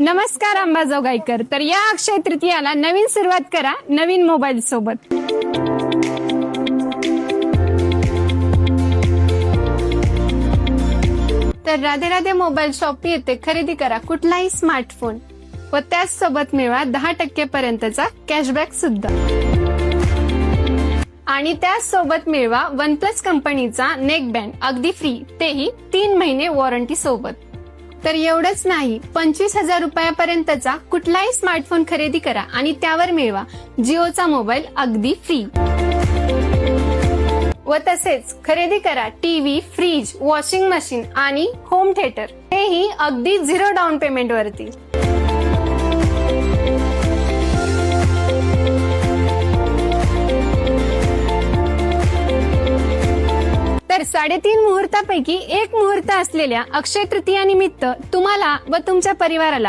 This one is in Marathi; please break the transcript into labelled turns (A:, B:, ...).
A: नमस्कार अंबाजोगाईकर. तर या अक्षय तृतीयाला नवीन सुरुवात करा नवीन मोबाईल सोबत. तर राधे राधे मोबाईल शॉप येथे खरेदी करा कुठलाही स्मार्टफोन व त्याच सोबत मिळवा 10% पर्यंतचा कॅशबॅक सुद्धा. आणि त्याच सोबत मिळवा OnePlus कंपनीचा नेक बँड अगदी फ्री, तेही 3 महिने वॉरंटी सोबत. तर एवढंच नाही, 25,000 रुपयापर्यंतचा कुठलाही स्मार्टफोन खरेदी करा आणि त्यावर मिळवा जिओचा मोबाईल अगदी फ्री. व तसेच खरेदी करा टीव्ही, फ्रीज, वॉशिंग मशीन आणि होम थिएटर, हेही अगदी 0 डाऊन पेमेंट वरती. तर 3.5 मुहूर्तापैकी एक मुहूर्त असलेल्या अक्षय तृतीया निमित्त तुम्हाला व तुमच्या परिवाराला